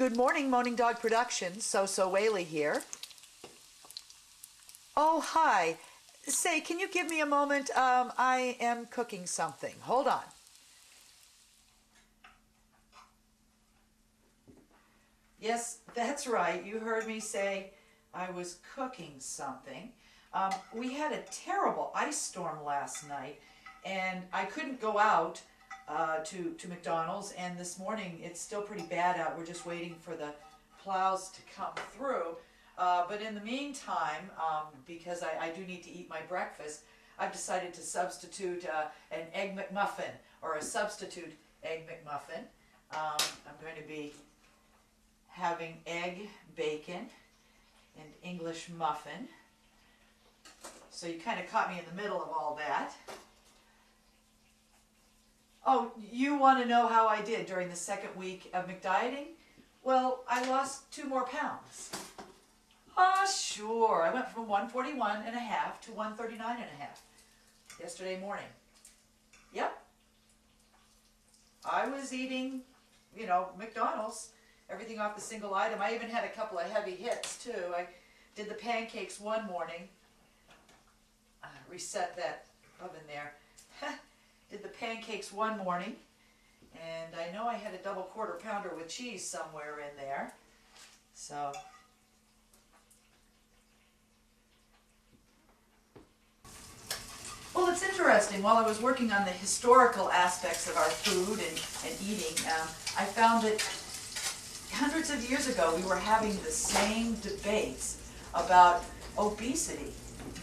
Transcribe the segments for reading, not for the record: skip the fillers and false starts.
Good morning, Moaning Dog Productions. Soso Whaley here. Oh, hi. Say, can you give me a moment? I am cooking something. Hold on. Yes, that's right. You heard me say I was cooking something. We had a terrible ice storm last night, and I couldn't go out to McDonald's, and this morning it's still pretty bad out. We're just waiting for the plows to come through. But in the meantime, because I do need to eat my breakfast, I've decided to substitute an Egg McMuffin, or a substitute Egg McMuffin. I'm going to be having egg, bacon, and English muffin. So you kind of caught me in the middle of all that. Oh, you want to know how I did during the second week of McDieting? Well, I lost 2 more pounds. Sure. I went from 141 and a half to 139 and a half yesterday morning. Yep. I was eating, McDonald's, everything off the single item. I even had a couple of heavy hits too. I did the pancakes one morning. Reset that oven there. Did the pancakes one morning, and I know I had a double quarter pounder with cheese somewhere in there. So well, it's interesting. While I was working on the historical aspects of our food and eating, I found that hundreds of years ago we were having the same debates about obesity.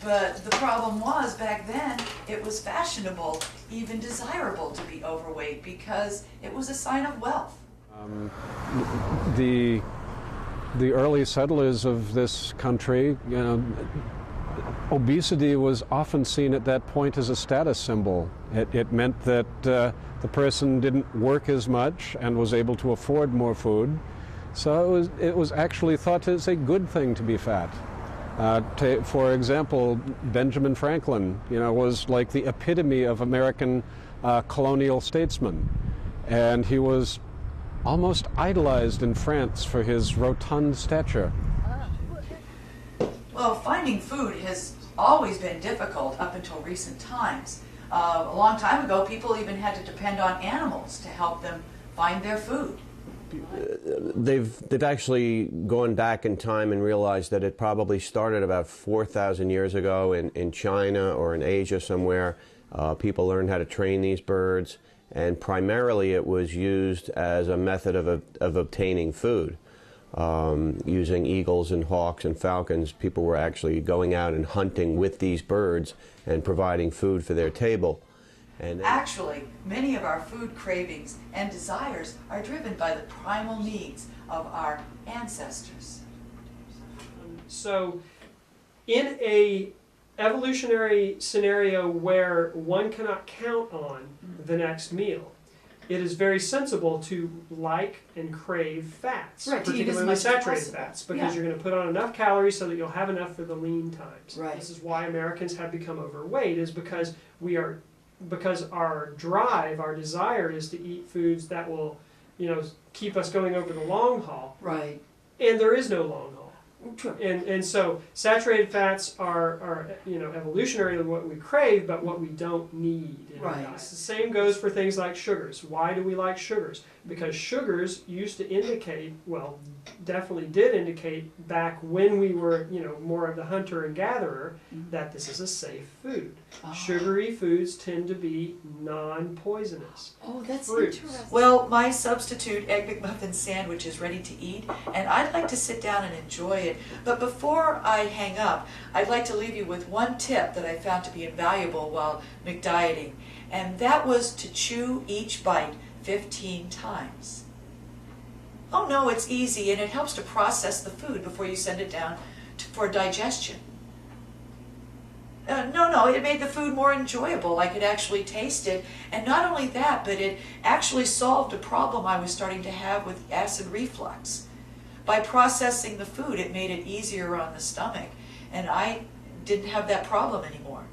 But the problem was, back then, it was fashionable, even desirable to be overweight because it was a sign of wealth. The early settlers of this country, obesity was often seen at that point as a status symbol. It meant that the person didn't work as much and was able to afford more food. So it was actually thought as a good thing to be fat. For example, Benjamin Franklin, was like the epitome of American colonial statesman. And he was almost idolized in France for his rotund stature. Well, finding food has always been difficult up until recent times. A long time ago, people even had to depend on animals to help them find their food. They've actually gone back in time and realized that it probably started about 4,000 years ago in China or in Asia somewhere. People learned how to train these birds, and primarily it was used as a method of obtaining food. Using eagles and hawks and falcons, people were actually going out and hunting with these birds and providing food for their table. And actually, many of our food cravings and desires are driven by the primal needs of our ancestors. So, in a evolutionary scenario where one cannot count on the next meal, it is very sensible to like and crave fats, right, particularly saturated fats, because you're going to put on enough calories so that you'll have enough for the lean times. Right. This is why Americans have become overweight, is because our drive, our desire is to eat foods that will, keep us going over the long haul. Right. And there is no long haul. True. And so saturated fats are evolutionarily what we crave, but what we don't need in our diet. The same goes for things like sugars. Why do we like sugars? Because sugars used to indicate, well, definitely did indicate back when we were, more of the hunter and gatherer, that this is a safe food. Sugary foods tend to be non-poisonous. Oh, that's fruits. interesting. Well, my substitute Egg McMuffin sandwich is ready to eat, and I'd like to sit down and enjoy it. But before I hang up, I'd like to leave you with one tip that I found to be invaluable while McDieting, and that was to chew each bite 15 times. Oh no, it's easy, and it helps to process the food before you send it down for digestion. No, it made the food more enjoyable. I could actually taste it, and not only that, but it actually solved a problem I was starting to have with acid reflux. By processing the food, it made it easier on the stomach, and I didn't have that problem anymore.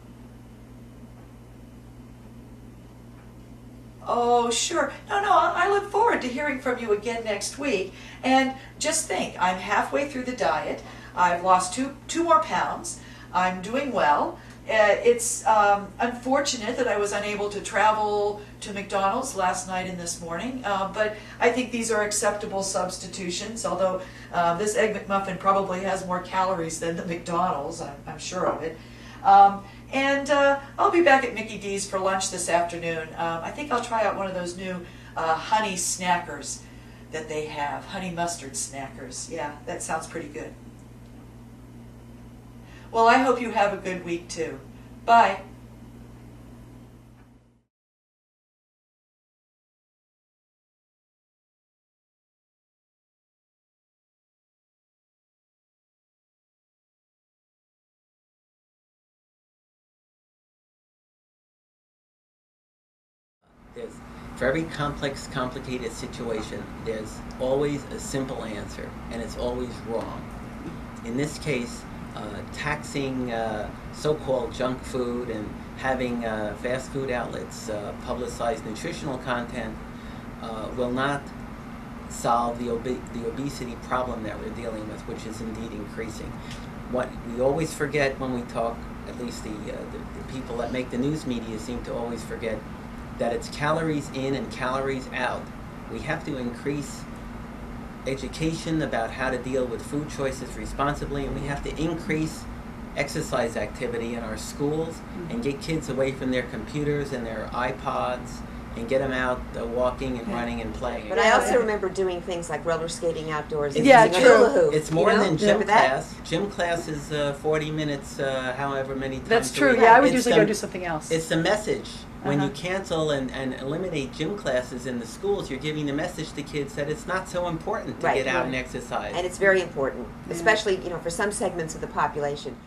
Oh, sure. No, I look forward to hearing from you again next week. And just think, I'm halfway through the diet. I've lost two more pounds. I'm doing well. It's unfortunate that I was unable to travel to McDonald's last night and this morning, but I think these are acceptable substitutions, although this Egg McMuffin probably has more calories than the McDonald's, I'm sure of it. And I'll be back at Mickey D's for lunch this afternoon. I think I'll try out one of those new honey snackers that they have, honey mustard snackers. Yeah, that sounds pretty good. Well, I hope you have a good week too. Bye. For every complex, complicated situation, there's always a simple answer, and it's always wrong. In this case, taxing so-called junk food and having fast food outlets publicize nutritional content will not solve the obesity problem that we're dealing with, which is indeed increasing. What we always forget when we talk, at least the people that make the news media seem to always forget, that it's calories in and calories out. We have to increase education about how to deal with food choices responsibly, and we have to increase exercise activity in our schools and get kids away from their computers and their iPods and get them out walking and running and playing. But I also remember doing things like roller skating outdoors and Yeah, using a hula hoop. It's more than gym Remember that? class. Gym class is 40 minutes, however many times That's a true. week. Yeah, I would It's usually the- go do something else. It's the message. When you cancel and eliminate gym classes in the schools, you're giving the message to kids that it's not so important to Right. get out and exercise. And it's very important, especially for some segments of the population.